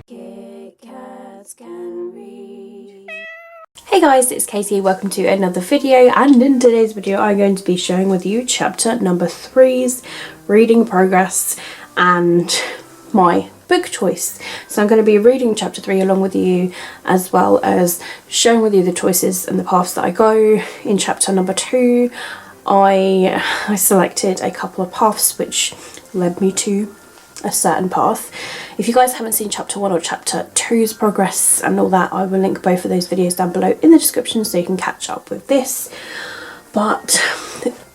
Kit Kats can read. Hey guys, it's Katie. Welcome to another video, and in today's video I'm going to be sharing with you chapter number 3's reading progress and my book choice. So I'm going to be reading chapter 3 along with you, as well as sharing with you the choices and the paths that I go. In chapter number 2 I selected a couple of paths which led me to a certain path. If you guys haven't seen chapter 1 or chapter 2's progress and all that, I will link both of those videos down below in the description so you can catch up with this. But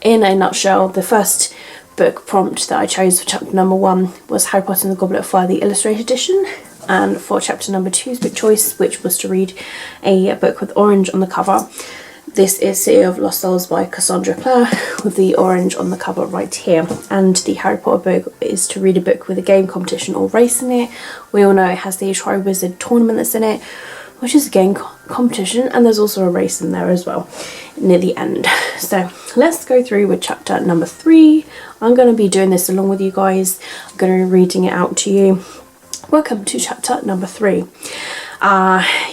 in a nutshell, the first book prompt that I chose for chapter number 1 was Harry Potter and the Goblet of Fire, the illustrated edition, and for chapter number 2's book choice, which was to read a book with orange on the cover, this is City of Lost Souls by Cassandra Clare, with the orange on the cover right here. And the Harry Potter book is to read a book with a game, competition or race in it. We all know it has the Tri-Wizard tournament that's in it, which is a game competition, and there's also a race in there as well near the end. So let's go through with chapter number 3. I'm going to be doing this along with you guys. I'm going to be reading it out to you. Welcome to chapter number 3.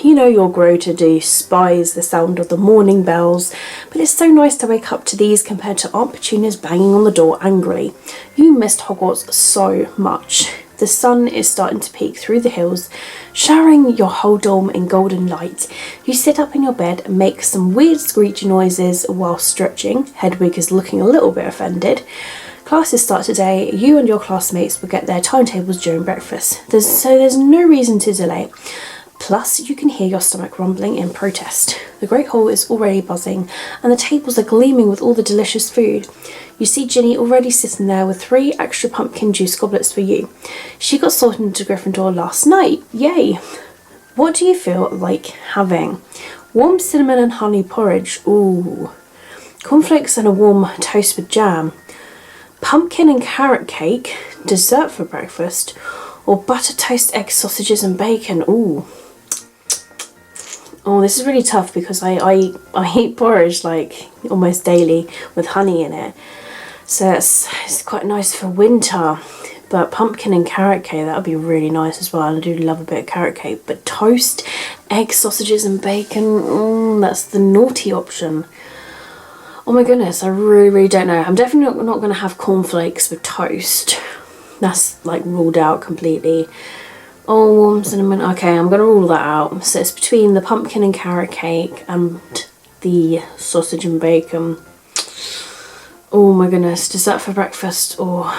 You know you'll grow to despise the sound of the morning bells, but it's so nice to wake up to these compared to Aunt Petunia's banging on the door angrily. You missed Hogwarts so much. The sun is starting to peek through the hills, showering your whole dorm in golden light. You sit up in your bed and make some weird screechy noises while stretching. Hedwig is looking a little bit offended. Classes start today. You and your classmates will get their timetables during breakfast, so there's no reason to delay. Plus, you can hear your stomach rumbling in protest. The Great Hall is already buzzing, and the tables are gleaming with all the delicious food. You see Ginny already sitting there with 3 extra pumpkin juice goblets for you. She got sorted into Gryffindor last night. Yay! What do you feel like having? Warm cinnamon and honey porridge. Ooh. Cornflakes and a warm toast with jam. Pumpkin and carrot cake. Dessert for breakfast. Or butter toast, egg, sausages and bacon. Ooh. Oh, this is really tough because I eat porridge like almost daily with honey in it. So it's quite nice for winter. But pumpkin and carrot cake, that would be really nice as well. I do love a bit of carrot cake. But toast, egg, sausages and bacon, that's the naughty option. Oh my goodness, I really don't know. I'm definitely not going to have cornflakes with toast. That's like ruled out completely. Oh, warm cinnamon. Okay, I'm going to rule that out. So it's between the pumpkin and carrot cake and the sausage and bacon. Oh my goodness, dessert for breakfast, or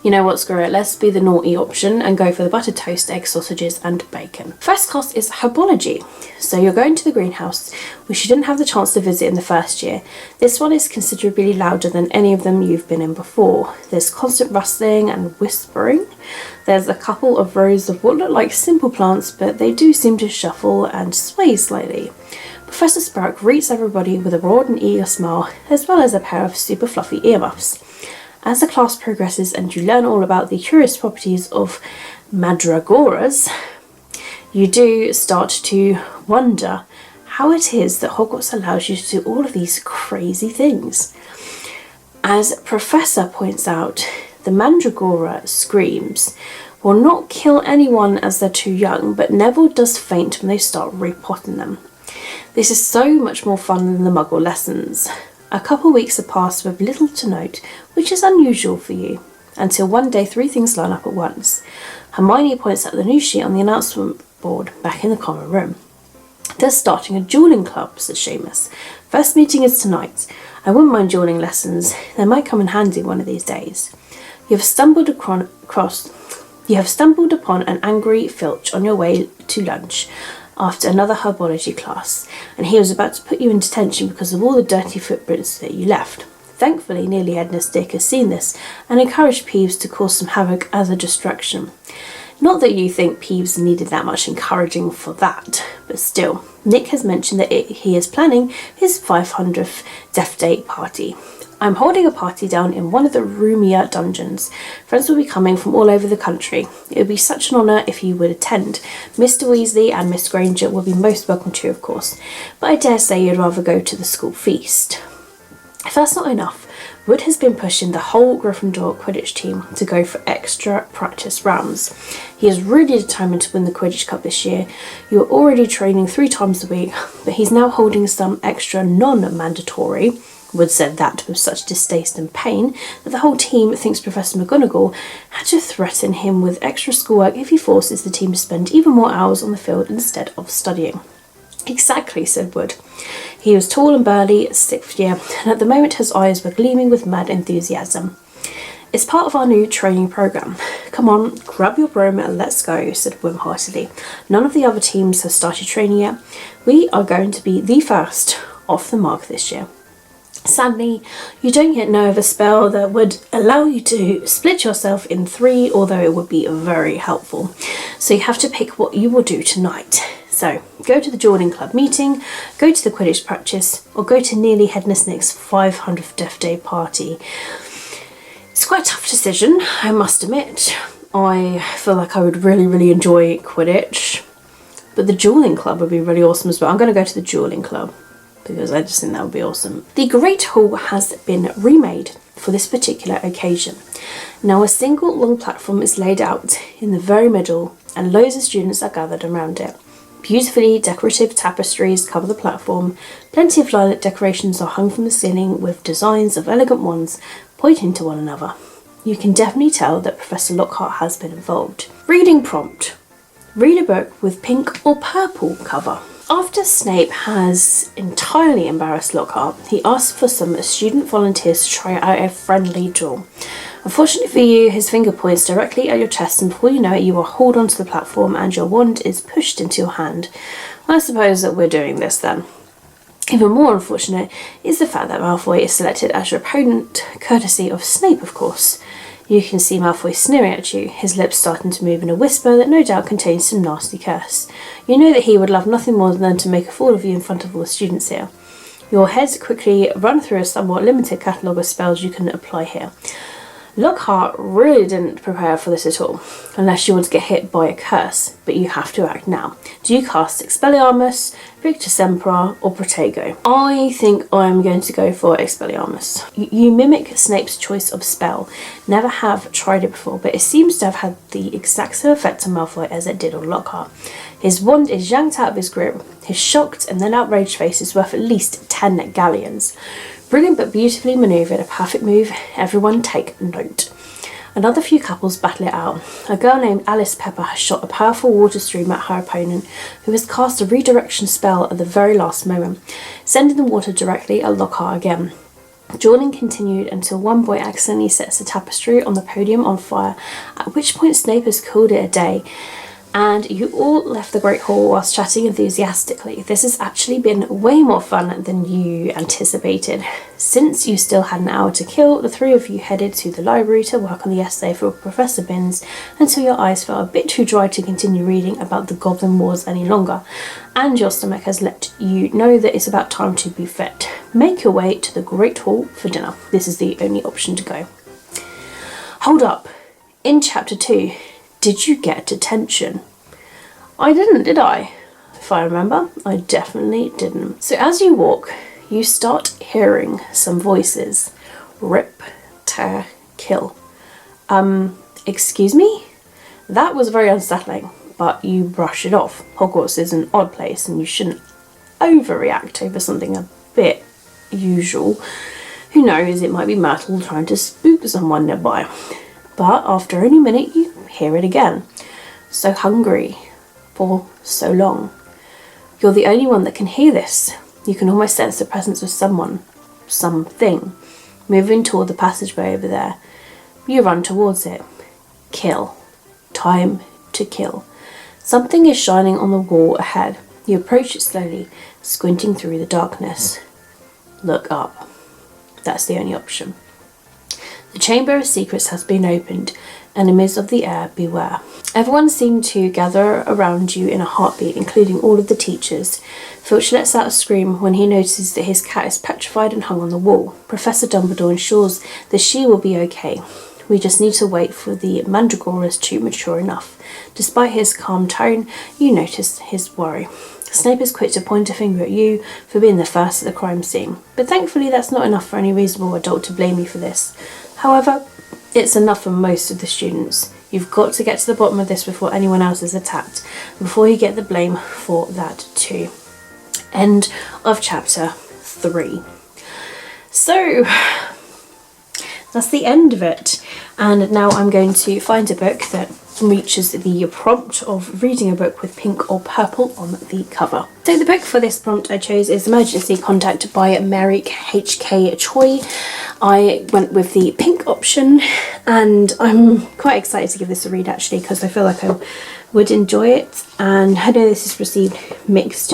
you know what, screw it. Let's be the naughty option and go for the buttered toast, egg, sausages and bacon. First class is herbology. So you're going to the greenhouse, which you didn't have the chance to visit in the first year. This one is considerably louder than any of them you've been in before. There's constant rustling and whispering. There's a couple of rows of what look like simple plants, but they do seem to shuffle and sway slightly. Professor Sprout greets everybody with a broad and eager smile, as well as a pair of super fluffy earmuffs. As the class progresses and you learn all about the curious properties of mandragoras, you do start to wonder how it is that Hogwarts allows you to do all of these crazy things. As Professor points out, the mandragora screams will not kill anyone as they're too young, but Neville does faint when they start repotting them. This is so much more fun than the Muggle lessons. A couple weeks have passed with little to note, which is unusual for you, until one day 3 things line up at once. Hermione points at the news sheet on the announcement board back in the common room. They're starting a dueling club, says Seamus. First meeting is tonight. I wouldn't mind dueling lessons. They might come in handy one of these days. You have stumbled upon an angry Filch on your way to lunch after another herbology class, and he was about to put you in detention because of all the dirty footprints that you left. Thankfully, nearly Edna's Dick has seen this and encouraged Peeves to cause some havoc as a distraction. Not that you think Peeves needed that much encouraging for that, but still, Nick has mentioned that he is planning his 500th Death Day party. I'm holding a party down in one of the roomier dungeons. Friends will be coming from all over the country. It would be such an honour if you would attend. Mr. Weasley and Miss Granger will be most welcome too, of course, but I dare say you'd rather go to the school feast. If that's not enough, Wood has been pushing the whole Gryffindor Quidditch team to go for extra practice rounds. He is really determined to win the Quidditch Cup this year. You are already training 3 times a week, but he's now holding some extra non-mandatory. Wood said that with such distaste and pain that the whole team thinks Professor McGonagall had to threaten him with extra schoolwork if he forces the team to spend even more hours on the field instead of studying. Exactly, said Wood. He was tall and burly, 6th year, and at the moment his eyes were gleaming with mad enthusiasm. It's part of our new training programme. Come on, grab your broom and let's go, said Wim heartily. None of the other teams have started training yet. We are going to be the first off the mark this year. Sadly, you don't yet know of a spell that would allow you to split yourself in 3, although it would be very helpful. So you have to pick what you will do tonight. So, go to the Jordan Club meeting, go to the Quidditch practice, or go to Nearly Headless Nick's 500th Death Day party. It's quite a tough decision, I must admit. I feel like I would really enjoy Quidditch, but the Dueling Club would be really awesome as well. I'm going to go to the Dueling Club, because I just think that would be awesome. The Great Hall has been remade for this particular occasion. Now a single long platform is laid out in the very middle and loads of students are gathered around it. Beautifully decorative tapestries cover the platform, plenty of lilac decorations are hung from the ceiling with designs of elegant wands pointing to one another. You can definitely tell that Professor Lockhart has been involved. Reading prompt. Read a book with pink or purple cover. After Snape has entirely embarrassed Lockhart, he asks for some student volunteers to try out a friendly duel. Unfortunately for you, his finger points directly at your chest and before you know it, you are hauled onto the platform and your wand is pushed into your hand. I suppose that we're doing this then. Even more unfortunate is the fact that Malfoy is selected as your opponent, courtesy of Snape, of course. You can see Malfoy sneering at you, his lips starting to move in a whisper that no doubt contains some nasty curse. You know that he would love nothing more than to make a fool of you in front of all the students here. Your heads quickly run through a somewhat limited catalogue of spells you can apply here. Lockhart really didn't prepare for this at all, unless you want to get hit by a curse, but you have to act now. Do you cast Expelliarmus, Victor Sempra, or Protego? I think I'm going to go for Expelliarmus. You mimic Snape's choice of spell. Never have tried it before, but it seems to have had the exact same effect on Malfoy as it did on Lockhart. His wand is yanked out of his grip. His shocked and then outraged face is worth at least 10 galleons. Brilliant but beautifully manoeuvred, a perfect move. Everyone take note. Another few couples battle it out. A girl named Alice Pepper has shot a powerful water stream at her opponent, who has cast a redirection spell at the very last moment, sending the water directly at Lockhart again. Dueling continued until one boy accidentally sets the tapestry on the podium on fire, at which point Snape has called it a day. And you all left the Great Hall whilst chatting enthusiastically. This has actually been way more fun than you anticipated. Since you still had an hour to kill, the 3 of you headed to the library to work on the essay for Professor Binns until your eyes felt a bit too dry to continue reading about the Goblin Wars any longer, and your stomach has let you know that it's about time to be fed. Make your way to the Great Hall for dinner. This is the only option to go. Hold up. In Chapter 2, did you get detention? I didn't, did I? If I remember, I definitely didn't. So as you walk, you start hearing some voices. Rip, tear, kill. Excuse me? That was very unsettling, but you brush it off. Hogwarts is an odd place and you shouldn't overreact over something a bit usual. Who knows, it might be Myrtle trying to spook someone nearby. But after any minute, you hear it again. So hungry for so long. You're the only one that can hear this. You can almost sense the presence of someone, something, moving toward the passageway over there. You run towards it. Kill. Time to kill. Something is shining on the wall ahead. You approach it slowly, squinting through the darkness. Look up. That's the only option. The Chamber of Secrets has been opened. Enemies of the air, beware. Everyone seemed to gather around you in a heartbeat, including all of the teachers. Filch lets out a scream when he notices that his cat is petrified and hung on the wall. Professor Dumbledore ensures that she will be okay. We just need to wait for the mandragoras to mature enough. Despite his calm tone, you notice his worry. Snape is quick to point a finger at you for being the first at the crime scene, but thankfully that's not enough for any reasonable adult to blame you for this. However, it's enough for most of the students. You've got to get to the bottom of this before anyone else is attacked, before you get the blame for that too. End of chapter 3. So that's the end of it, and now I'm going to find a book that reaches the prompt of reading a book with pink or purple on the cover. So the book for this prompt I chose is Emergency Contact by Mary H.K. Choi. I went with the pink option, and I'm quite excited to give this a read actually, because I feel like I would enjoy it, and I know this has received mixed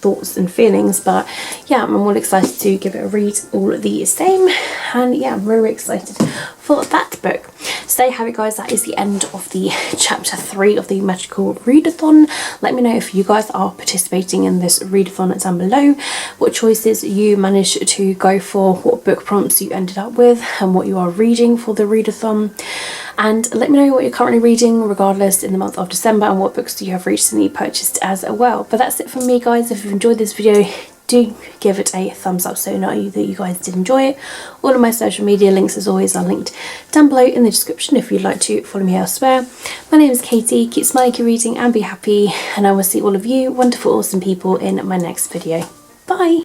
thoughts and feelings, but yeah, I'm all excited to give it a read all the same, and yeah, I'm really excited for that book. So there you have it guys, that is the end of the chapter 3 of the magical readathon. Let me know if you guys are participating in this readathon down below, what choices you managed to go for, what book prompts you ended up with, and what you are reading for the readathon. And let me know what you're currently reading regardless in the month of December, and what books you have recently purchased as well. But that's it from me guys. If you've enjoyed this video, do give it a thumbs up so I know that you guys did enjoy it. All of my social media links as always are linked down below in the description if you'd like to follow me elsewhere. My name is Katie, keep smiling, keep reading and be happy, and I will see all of you wonderful awesome people in my next video. Bye!